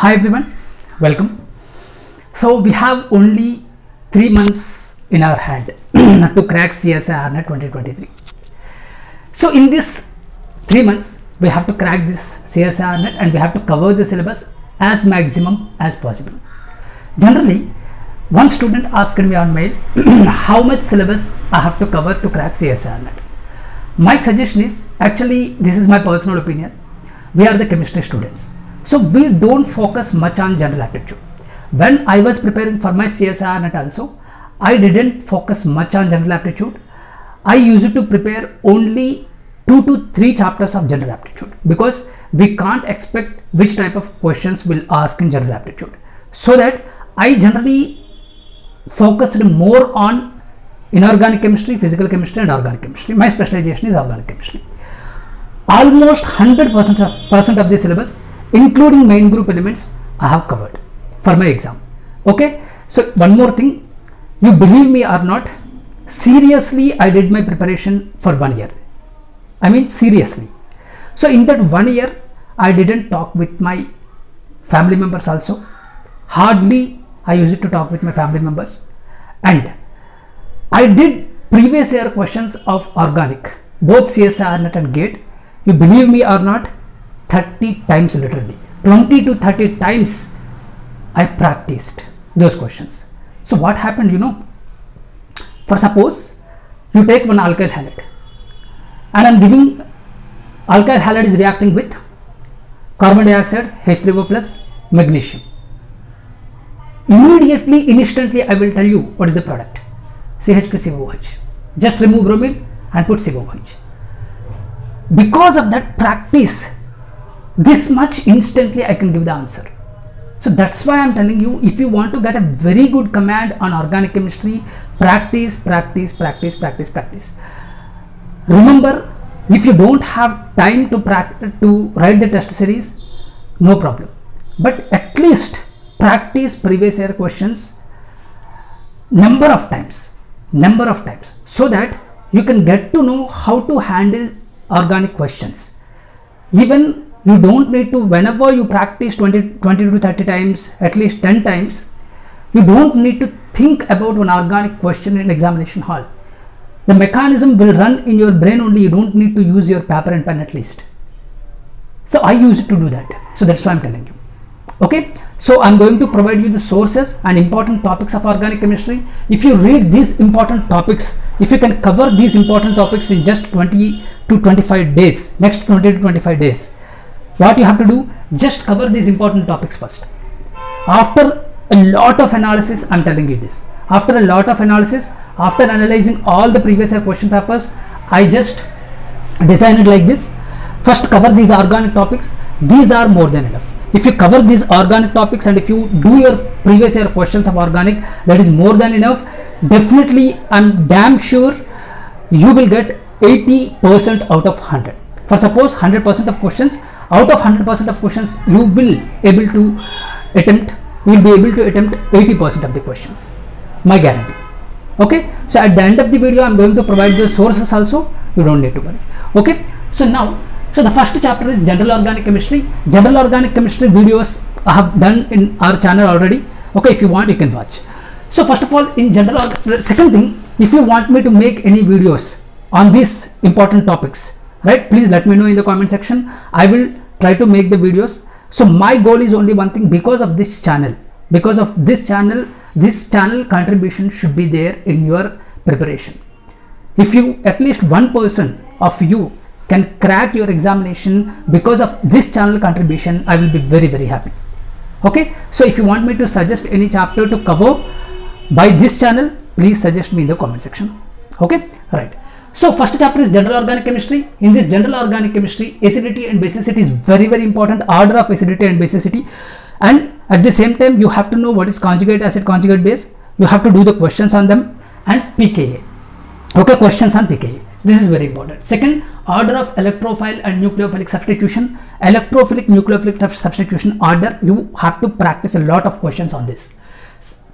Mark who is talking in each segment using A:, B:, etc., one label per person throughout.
A: Hi everyone, welcome. So we have only 3 months in our hand to crack CSIR NET 2023. So in this 3 months, we have to crack this CSIR NET and we have to cover the syllabus as maximum as possible. Generally, one student asked me on mail how much syllabus I have to cover to crack CSIR NET. My suggestion is, actually this is my personal opinion, we are the chemistry students. So we don't focus much on general aptitude. When I was preparing for my CSIR NET also, I didn't focus much on general aptitude. I used to prepare only 2 to 3 chapters of general aptitude because we can't expect which type of questions will ask in general aptitude. So that I generally focused more on inorganic chemistry, physical chemistry and organic chemistry. My specialization is organic chemistry. Almost 100% of the syllabus, including main group elements, I have covered for my exam. Okay, so one more thing, you believe me or not, seriously I did my preparation for 1 year. I mean seriously. So in that 1 year I didn't talk with my family members also. Hardly I used to talk with my family members, and I did previous year questions of organic, both CSIR NET and GATE. You believe me or not, 30 times literally, 20 to 30 times I practiced those questions. So what happened, you know, for suppose you take one alkyl halide and I'm giving alkyl halide is reacting with carbon dioxide, HETEREO plus magnesium. Immediately, instantly I will tell you what is the product, CH2COOH. Just remove bromine and put COOH. Because of that practice, this much instantly I can give the answer. So that's why I'm telling you, if you want to get a very good command on organic chemistry, practice. Remember, if you don't have time to write the test series, no problem, but at least practice previous year questions number of times, so that you can get to know how to handle organic questions. Even you don't need to, whenever you practice 20 to 30 times, at least 10 times, you don't need to think about one organic question in examination hall. The mechanism will run in your brain only. You don't need to use your paper and pen at least. So I used to do that. So that's why I'm telling you. Okay. So I'm going to provide you the sources and important topics of organic chemistry. If you read these important topics, if you can cover these important topics in just 20 to 25 days, next 20 to 25 days, what you have to do, just cover these important topics first. After a lot of analysis, I'm telling you this, after a lot of analysis, after analyzing all the previous year question papers, I just designed it like this. First cover these organic topics. These are more than enough. If you cover these organic topics and if you do your previous year questions of organic, that is more than enough. Definitely, I'm damn sure you will get 80% out of 100. For suppose 100% of questions, out of 100% of questions, you will be able to attempt 80% of the questions. My guarantee. Okay. So at the end of the video, I'm going to provide the sources also. You don't need to worry. Okay. So now, the first chapter is general organic chemistry. General organic chemistry videos I have done in our channel already. Okay. If you want, you can watch. So first of all, in general, second thing, if you want me to make any videos on these important topics, right, please let me know in the comment section. I will try to make the videos. So my goal is only one thing, because of this channel, this channel contribution should be there in your preparation. If you, at least one person of you can crack your examination because of this channel contribution, I will be very, very happy. Okay. So if you want me to suggest any chapter to cover by this channel, please suggest me in the comment section. Okay. Right. So first chapter is general organic chemistry. In this general organic chemistry, acidity and basicity is very, very important, order of acidity and basicity. And at the same time, you have to know what is conjugate acid, conjugate base. You have to do the questions on them, and pKa. Okay, questions on pKa. This is very important. Second, order of electrophile and nucleophilic substitution. Electrophilic, nucleophilic substitution order. You have to practice a lot of questions on this.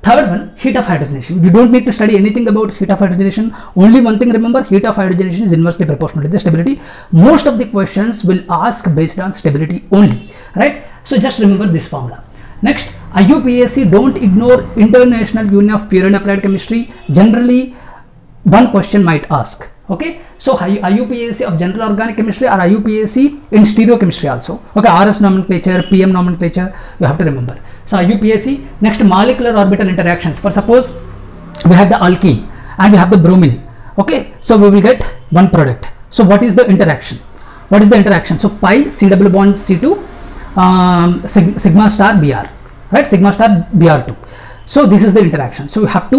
A: Third one, heat of hydrogenation. You don't need to study anything about heat of hydrogenation. Only one thing remember, heat of hydrogenation is inversely proportional to the stability. Most of the questions will ask based on stability only, right? So just remember this formula. Next, IUPAC don't ignore International Union of Pure and Applied Chemistry. Generally, one question might ask. Okay, so IUPAC of General Organic Chemistry or IUPAC in Stereochemistry also. Okay, RS nomenclature, PM nomenclature, you have to remember. So IUPAC. Next, molecular orbital interactions. For suppose we have the alkene and we have the bromine. Okay, so we will get one product. So what is the interaction? What is the interaction? So pi C double bond C2 sigma star Br, right? Sigma star Br2. So this is the interaction. So you have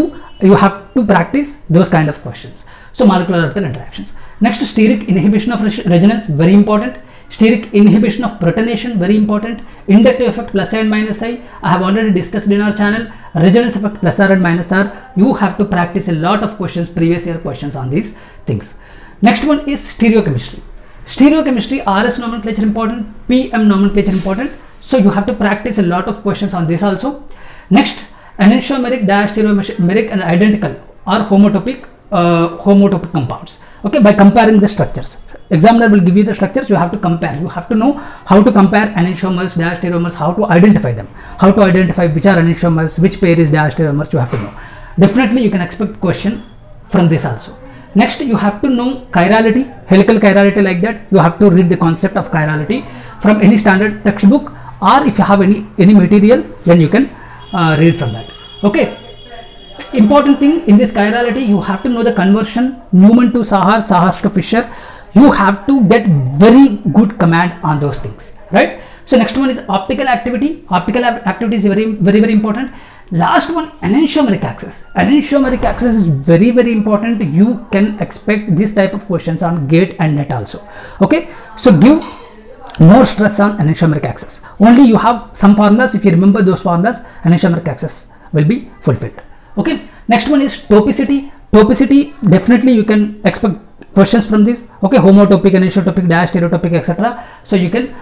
A: to practice those kind of questions. So molecular orbital interactions. Next, steric inhibition of resonance, very important. Steric inhibition of protonation, very important. Inductive effect plus I and minus I have already discussed in our channel. Resonance effect plus R and minus R. You have to practice a lot of questions, previous year questions on these things. Next one is stereochemistry. Stereochemistry, RS nomenclature important, PM nomenclature important. So you have to practice a lot of questions on this also. Next, enantiomeric, diastereomeric and identical or homotopic compounds. Okay, by comparing the structures. Examiner will give you the structures, you have to compare. You have to know how to compare enantiomers, diastereomers, how to identify them, how to identify which are enantiomers, which pair is diastereomers, you have to know. Definitely you can expect question from this also. Next, you have to know chirality, helical chirality, like that. You have to read the concept of chirality from any standard textbook, or if you have any material, then you can read from that. Okay. Important thing in this chirality, you have to know the conversion, Newman to Sahar, Sahar to Fisher. You have to get very good command on those things, right? So next one is optical activity. Optical activity is very important. Last one, enantiomeric axis. Enantiomeric axis is very important. You can expect this type of questions on GATE and NET also. Okay, so give more stress on enantiomeric axis. Only you have some formulas. If you remember those formulas, enantiomeric axis will be fulfilled. Okay, next one is topicity. Topicity, definitely you can expect questions from this. Okay, homotopic, anisotopic, diastereotopic, etc. So you can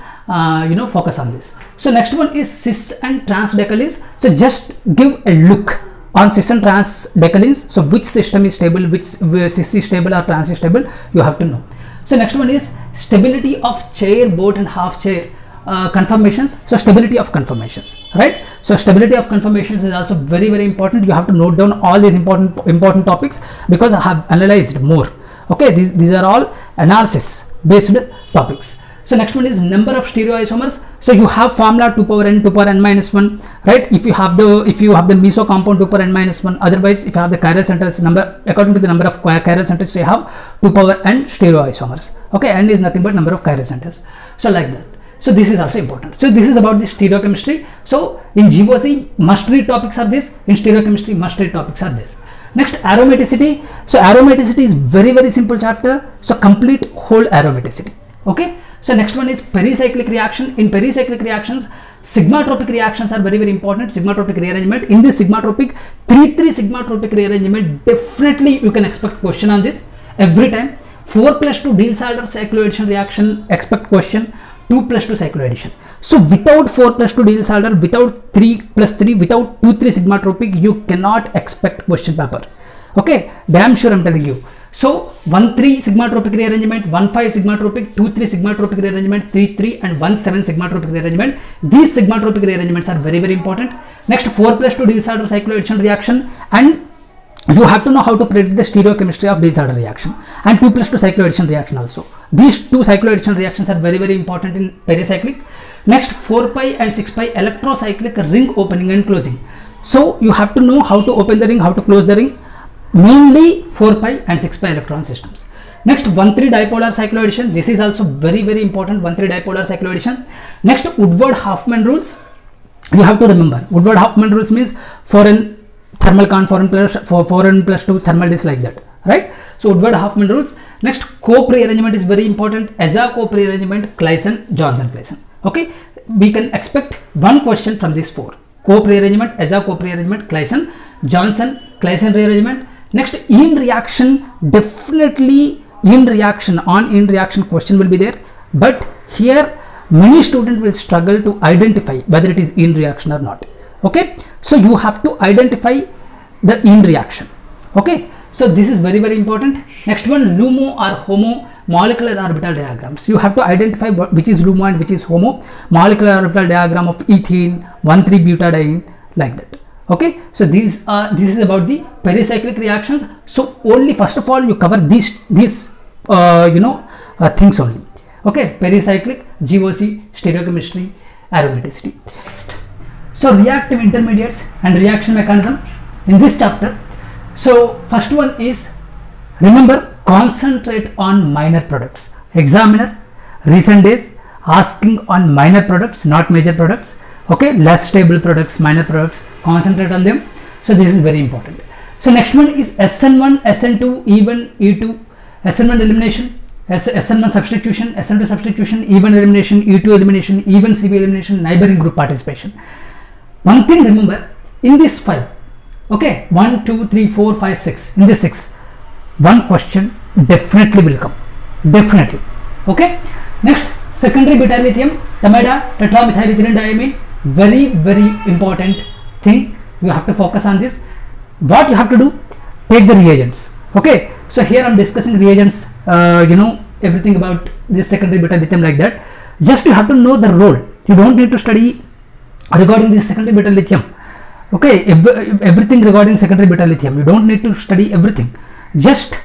A: focus on this. So next one is cis and trans decalins. So just give a look on cis and trans decalins. So which system is stable, which cis is stable or trans is stable, you have to know. So next one is stability of chair, boat and half chair conformations. So stability of conformations, right? So stability of conformations is also very important. You have to note down all these important topics, because I have analyzed more. Okay, these are all analysis based topics. So next one is number of stereoisomers. So you have formula 2 power n, 2 power n minus 1, right? If you have the meso compound 2 power n minus 1, otherwise if you have the chiral centers number, according to the number of chiral centers, you have 2 power n stereoisomers. Okay, n is nothing but number of chiral centers. So like that. So this is also important. So this is about the stereochemistry. So in GOC, must read topics are this. In stereochemistry, must read topics are this. Next, aromaticity. So aromaticity is very simple chapter. So complete whole aromaticity. Okay. So next one is pericyclic reaction. In pericyclic reactions, sigmatropic reactions are very important. Sigmatropic rearrangement. In this sigmatropic, 3-3 sigmatropic rearrangement, definitely you can expect question on this every time. 4+2 Diels-Alder cycloaddition reaction, expect question. 2+2 cycloaddition. So without 4+2 Diels-Alder, without 3+3, without 2-3 sigmatropic, you cannot expect question paper. Okay, damn sure I'm telling you. So 1-3 sigmatropic rearrangement, 1-5 sigmatropic, 2-3 sigmatropic rearrangement, 3-3 and 1-7 sigmatropic rearrangement. These sigmatropic rearrangements are very important. Next, 4+2 Diels-Alder cycloaddition reaction, and you have to know how to predict the stereochemistry of Diels-Alder reaction, and 2+2 cycloaddition reaction also. These two cycloaddition reactions are very important in pericyclic. Next, 4-pi and 6-pi electrocyclic ring opening and closing. So you have to know how to open the ring, how to close the ring, mainly 4-pi and 6-pi electron systems. Next, 1-3 dipolar cycloaddition. This is also very important, 1-3 dipolar cycloaddition. Next, Woodward-Hoffman rules. You have to remember, Woodward-Hoffman rules means 4n thermal con, 4n+2 thermal disk, like that, right? So Woodward-Hoffman rules. Next, cope rearrangement is very important. ESA cope rearrangement, Claisen, Johnson, Claisen. Okay, we can expect one question from these 4. Cope rearrangement, ESA cope rearrangement, Claisen, Johnson, Claisen rearrangement. Next, in reaction, definitely in reaction question will be there, but here many students will struggle to identify whether it is in reaction or not. Okay, so you have to identify the in reaction. Okay, so this is very important. Next one, LUMO or HOMO molecular orbital diagrams. You have to identify which is LUMO and which is HOMO. Molecular orbital diagram of ethene, 1,3-butadiene, like that. Okay, so this is about the pericyclic reactions. So only first of all you cover these things only. Okay, pericyclic, GOC, stereochemistry, aromaticity. Next, so reactive intermediates and reaction mechanism in this chapter. So first one is, remember, concentrate on minor products. Examiner recent days asking on minor products, not major products. Okay, less stable products, minor products, concentrate on them. So this is very important. So next one is SN1, SN2, even E2, SN1 elimination, SN1 substitution, SN2 substitution, even elimination, E2 elimination, even CV elimination, neighboring group participation. One thing remember, in this 5, okay, 1, 2, 3, 4, 5, 6, in this 6, one question definitely will come, definitely. Okay, next, secondary beta lithium, tamida, tetramethylethylene diamine, very important thing. You have to focus on this. What you have to do, take the reagents. Okay, so here I'm discussing reagents, everything about this secondary beta lithium, like that. Just you have to know the role. You don't need to study regarding this secondary beta lithium. Okay, everything regarding secondary beta lithium, you don't need to study everything. Just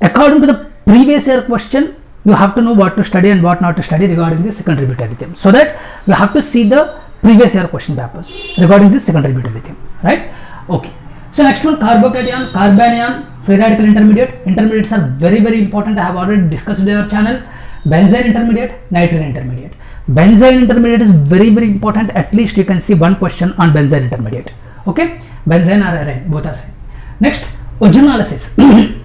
A: according to the previous year question, you have to know what to study and what not to study regarding this secondary beta lithium, so that you have to see the previous year question papers regarding this secondary beta lithium, right? Okay, so next one, carbocation, carbanion, free radical intermediate. Intermediates are very important. I have already discussed in our channel. Benzene intermediate, nitrogen intermediate. Benzene intermediate is very important. At least you can see one question on benzene intermediate. Okay, benzene or arene, both are same. Next, ogenolysis,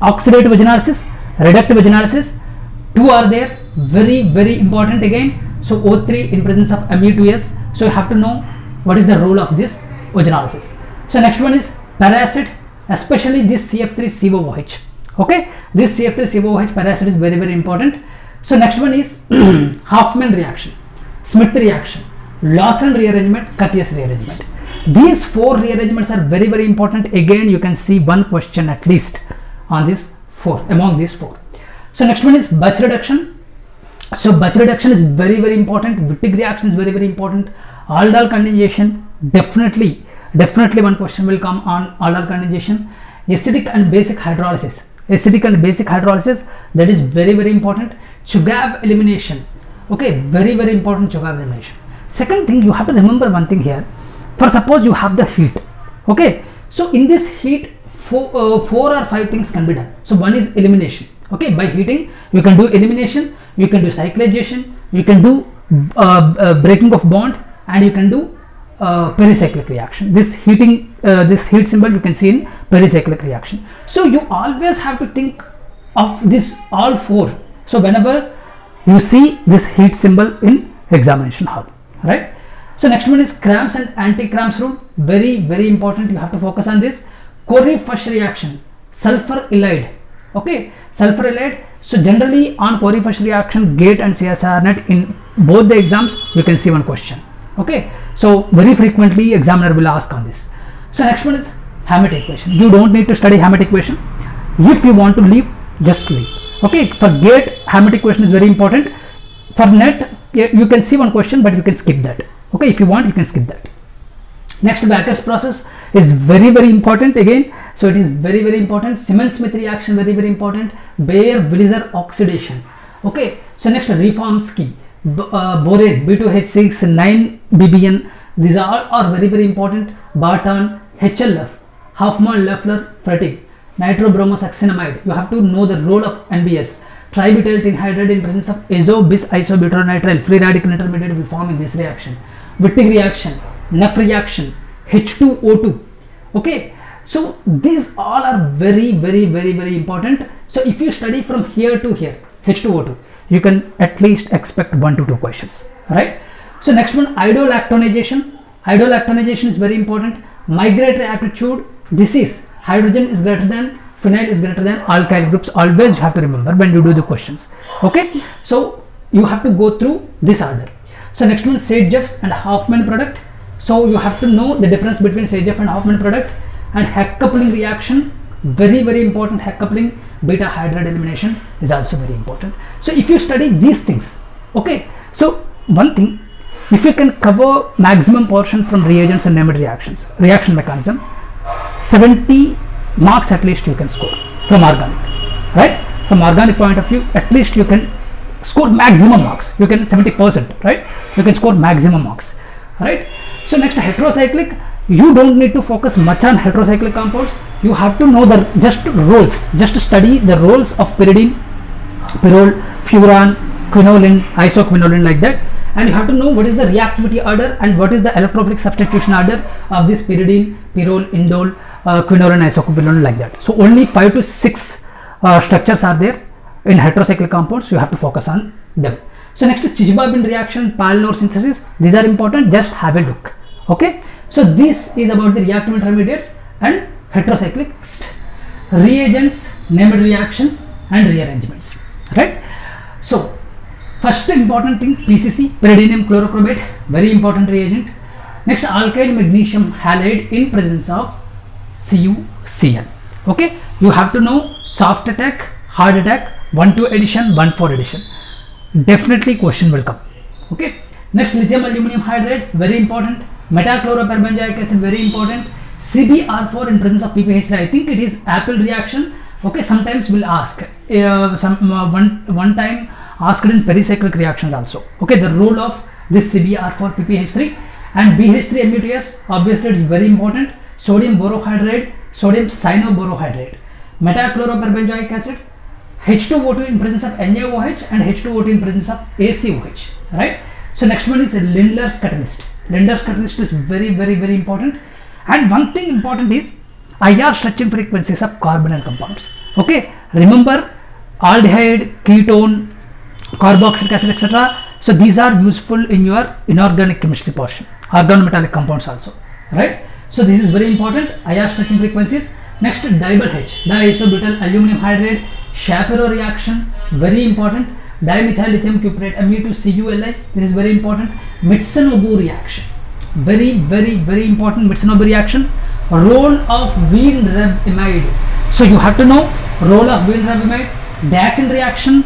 A: oxidative ogenolysis, reductive ogenolysis. Two are there, very important again. So O3 in presence of Me2S. So you have to know what is the role of this ogenolysis. So next one is peracid, especially this CF3COOH. Okay, this CF3COOH peracid is very important. So next one is Hoffman reaction, Smith reaction, Lawson rearrangement, Curtius rearrangement. These 4 rearrangements are very important. Again, you can see one question at least on this 4, among these 4. So next one is Bach reduction. So Bach reduction is very important. Wittig reaction is very important. Aldol condensation, definitely one question will come on aldol condensation. Acidic and basic hydrolysis, that is very important. Chugav elimination, okay, very important, Chugav elimination. Second thing, you have to remember one thing here. For suppose you have the heat, okay, so in this heat 4 or 5 things can be done. So one is elimination. Okay, by heating you can do elimination, you can do cyclization, you can do breaking of bond, and you can do pericyclic reaction. This heating, this heat symbol you can see in pericyclic reaction. So you always have to think of this all 4. So whenever you see this heat symbol in examination hall, right? So next one is Cramps and anti-Cramps rule, very important. You have to focus on this. Corey-Fuchs reaction, sulfur halide. Okay, sulfur halide. So generally on Corey-Fuchs reaction, GATE and CSIR NET, in both the exams you can see one question. Okay, so very frequently examiner will ask on this. So next one is Hammett equation. You don't need to study Hammett equation. If you want to leave, just leave. Okay, for GATE Hammett equation is very important. For NET you can see one question, but you can skip that. Okay, if you want you can skip that. Next, Backus process is very important again. So it is very important. Siemens-Smith reaction, very important. Bayer-Williser oxidation. Okay, so next, Reformsky, borane, B2H6, 9-BBN. These all are very important. Barton, HLF, Hoffmann-Leffler fatigue, nitrobromosuccinimide. You have to know the role of NBS. Tributyl anhydride in presence of azo-bis-isobutyronitril, free radical intermediate will form in this reaction. Wittig reaction, Neff reaction, H2O2. Okay, so these all are very important. So if you study from here to here, H2O2, you can at least expect 1 to 2 questions, right? So next one, idolactonization. Idolactonization is very important. Migratory aptitude, this is hydrogen is greater than, phenyl is greater than alkyl groups. Always you have to remember when you do the questions. Okay, so you have to go through this order. So next one, Saint-Jeffs and Hoffman product. So you have to know the difference between Saint-Jeff and Hoffman product. And Heck coupling reaction, very important. Heck coupling, beta hydride elimination is also very important. So if you study these things, okay, so one thing, if you can cover maximum portion from reagents and named reactions, reaction mechanism, 70 marks at least you can score from organic, right? From organic point of view, at least you can score maximum marks. You can 70%, right? You can score maximum marks, right? So next, heterocyclic, you don't need to focus much on heterocyclic compounds. You have to know the just roles, just study the roles of pyridine, pyrrole, furan, quinoline, isoquinoline, like that. And you have to know what is the reactivity order and what is the electrophilic substitution order of this pyridine, pyrrole, indole, quinoline, isoquinoline, like that. So only 5 to 6 structures are there in heterocyclic compounds. You have to focus on them. So next, Chichibabin reaction, Palinor synthesis, these are important. Just have a look. Okay, so this is about the reactive intermediates and heterocyclic reagents, named reactions and rearrangements, right? So first important thing, PCC, pyridinium chlorochromate, very important reagent. Next, alkyl magnesium halide in presence of CuCl. Okay, you have to know soft attack, hard attack, 1,2 addition, 1,4 addition. Definitely question will come. Okay, next, lithium aluminum hydride, very important. Metachloroperbenzoic acid, very important. CbR4 in presence of PPH3, I think it is apple reaction. Okay, sometimes we'll ask one time asked in pericyclic reactions also. Okay, the role of this CbR4 PPH3 and BH3 MUTS, obviously it's very important. Sodium borohydride, sodium cyanoborohydride, metachloroperbenzoic acid, H2O2 in presence of NaOH and H2O2 in presence of ACOH, right? So next one is Lindlar's catalyst. Lindlar's catalyst is very important. And one thing important is IR stretching frequencies of carbonyl compounds. Okay, remember aldehyde, ketone, carboxylic acid, etc. So these are useful in your inorganic chemistry portion, organometallic compounds also, right? So this is very important, IR stretching frequencies. Next, dimethyl H, diisobutyl aluminum hydride, Shapiro reaction, very important. Dimethyl lithium cuprate, Me2CuLi, this is very important. Mitsunobu reaction, very important. Mitsunobu reaction. Role of Wien-Rev-imide, so you have to know role of Wien-Rev-imide. Dakin reaction,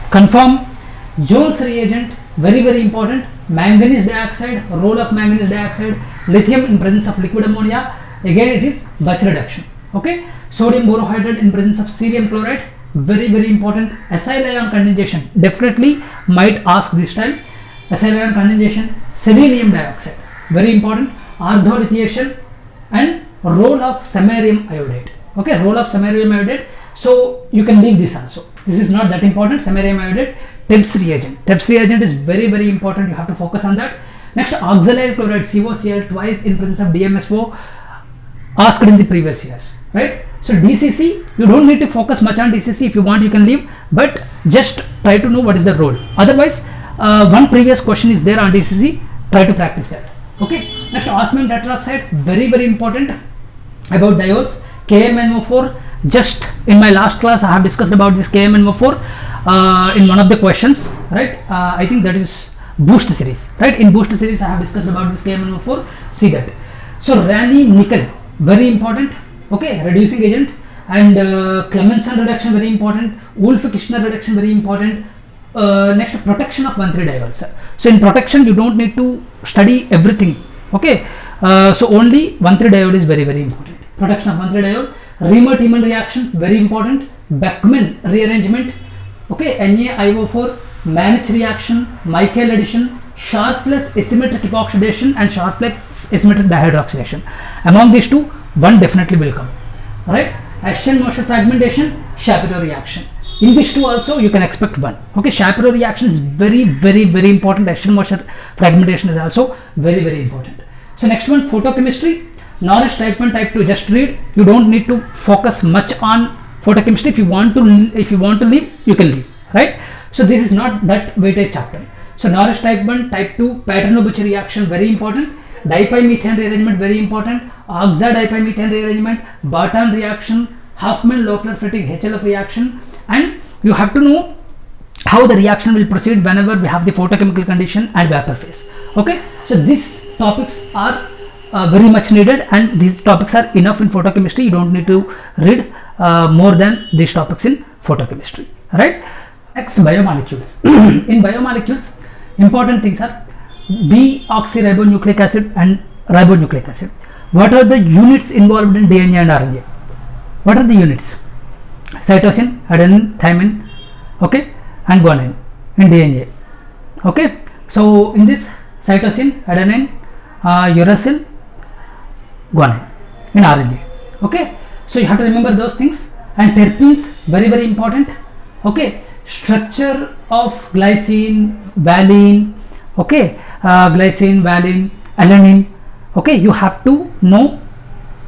A: confirm. Jones reagent, very important. Manganese dioxide, role of manganese dioxide. Lithium in presence of liquid ammonia, again it is Bach reduction. Okay, sodium borohydride in presence of cerium chloride, very important. Acyl ion condensation, definitely might ask this time. Acyl ion condensation. Selenium dioxide, very important. Argolithiation and role of samarium iodide. Okay, role of samarium iodide, so you can leave this also, this is not that important. Samarium iodide. TEBS reagent, TEBS reagent is very important, you have to focus on that. Next, oxalyl chloride, COCl twice in presence of DMSO, asked in the previous years, right? So DCC, you don't need to focus much on DCC. If you want, you can leave, but just try to know what is the role. Otherwise, one previous question is there on DCC, try to practice that. Okay, next, osmium tetroxide, very important. About diodes, KMNO4, just in my last class I have discussed about this KMNO4 in one of the questions, right? I think that is boost series, right? In boost series I have discussed about this KMNO4, see that. So Rani nickel, very important. Okay, reducing agent. And Clemenson reduction, very important. Wolff-Kishner reduction, very important. Next, protection of 1,3-diols. So in protection you don't need to study everything. Okay, so only 1,3-diol is very important. Protection of 1,3-diol. Riemann-Tiemann reaction, very important. Beckmann rearrangement. Okay, NaIO4, Mannich reaction, Michael addition, Sharpless asymmetric epoxidation and Sharpless asymmetric dihydroxylation. Among these two, one definitely will come, right? Ashton-Mosher fragmentation, Shapiro reaction. In these two also you can expect one. Okay, Shapiro reaction is very important. Ashton-Mosher fragmentation is also very important. So next one, photochemistry. Norris type 1, type 2, just read. You don't need to focus much on photochemistry. If you want to leave, you can leave, right? So this is not that weighted chapter. So Norris type 1, type 2, Paterno-Bucci reaction, very important. Dipymethane rearrangement, very important. Oxidipymethane rearrangement, Barton reaction, Huffman-Loeffler-Fettig HLF reaction, and you have to know how the reaction will proceed whenever we have the photochemical condition and vapor phase. Okay, so these topics are very much needed, and these topics are enough in photochemistry. You don't need to read more than these topics in photochemistry, right? Next, biomolecules. In biomolecules, important things are deoxyribonucleic acid and ribonucleic acid. What are the units involved in DNA and RNA? What are the units? Cytosine, adenine, thymine, okay, and guanine in DNA. Okay, so in this cytosine, adenine, uracil, guanine in RNA. Okay, so you have to remember those things. And terpenes, very important. Okay, structure of glycine, valine, okay, glycine, valine, alanine. Okay, you have to know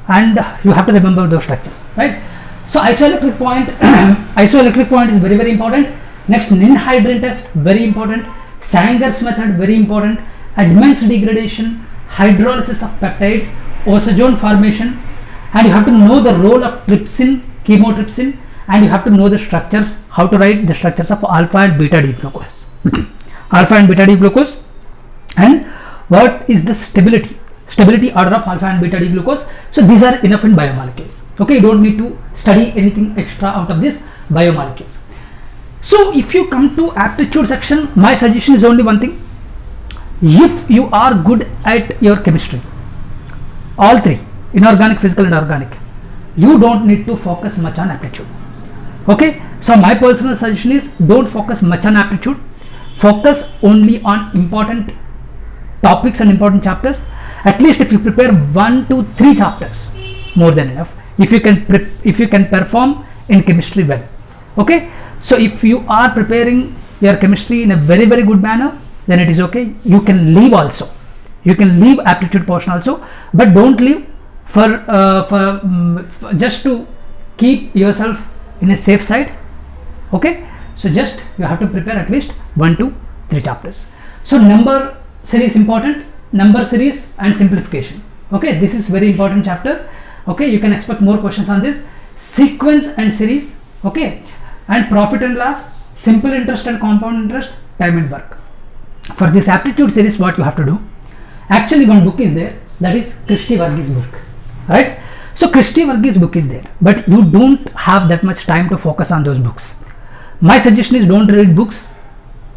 A: and you have to remember those structures, right? So isoelectric point, isoelectric point is very important. Next, Nin-Hydrin test, very important. Sanger's method, very important. Advanced degradation, hydrolysis of peptides, osazone formation, and you have to know the role of trypsin, chymotrypsin, and you have to know the structures, how to write the structures of alpha and beta D glucose. Alpha and beta D glucose, and what is the stability order of alpha and beta D glucose. So these are enough in biomolecules. Okay, you don't need to study anything extra out of this biomolecules. So if you come to aptitude section, my suggestion is only one thing. If you are good at your chemistry, all three, inorganic, physical and organic, you don't need to focus much on aptitude. Okay, so my personal suggestion is don't focus much on aptitude, focus only on important topics and important chapters. At least if you prepare 1 to 3 chapters, more than enough. If you can perform in chemistry well. Okay, so if you are preparing your chemistry in a very good manner, then it is okay. You can leave also. You can leave aptitude portion also, but don't leave for just to keep yourself in a safe side. Okay, so just you have to prepare at least 1 to 3 chapters. So number series important, number series and simplification. Okay, this is very important chapter. Okay, you can expect more questions on this. Sequence and series, okay, and profit and loss, simple interest and compound interest, time and work. For this aptitude series, what you have to do, actually one book is there, that is Krish Varghese book, right? So Krish Varghese book is there, but you don't have that much time to focus on those books. My suggestion is don't read books.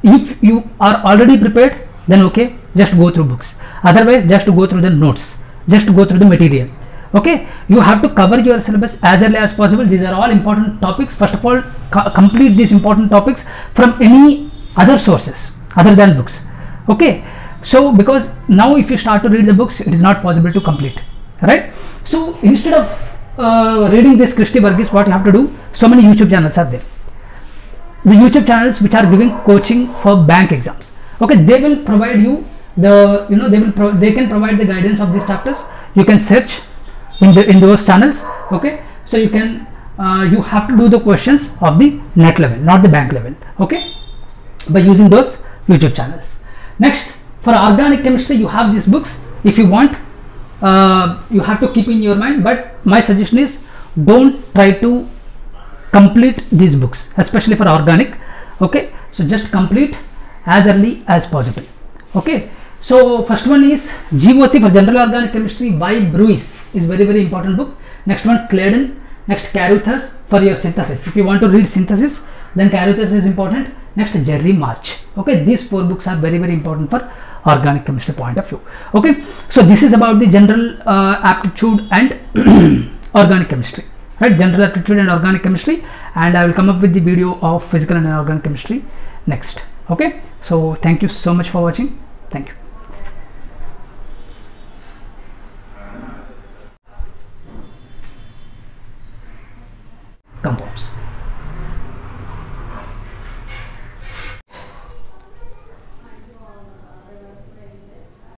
A: If you are already prepared, then okay, just go through books. Otherwise, just to go through the notes, just to go through the material. Okay, you have to cover your syllabus as early as possible. These are all important topics. First of all, complete these important topics from any other sources other than books. Okay, so because now if you start to read the books, it is not possible to complete, right? So instead of reading this Krish Varghese, what you have to do, so many YouTube channels are there. The YouTube channels which are giving coaching for bank exams. Okay, they will provide you the, they can provide the guidance of these chapters. You can search in those channels. Okay, so you can you have to do the questions of the net level, not the bank level. Okay, by using those YouTube channels. Next, for organic chemistry, you have these books. If you want, you have to keep in your mind, but my suggestion is don't try to complete these books, especially for organic. Okay, so just complete as early as possible. Okay, so first one is GOC for General Organic Chemistry by Bruce, is very important book. Next one, Claydon. Next, Carruthers for your synthesis. If you want to read synthesis, then Carruthers is important. Next, Jerry March. Okay, these 4 books are very important for organic chemistry point of view. Okay, so this is about the general aptitude and organic chemistry, right? General aptitude and organic chemistry, and I will come up with the video of physical and inorganic chemistry next. Okay, so thank you so much for watching. Thank you. Compounds.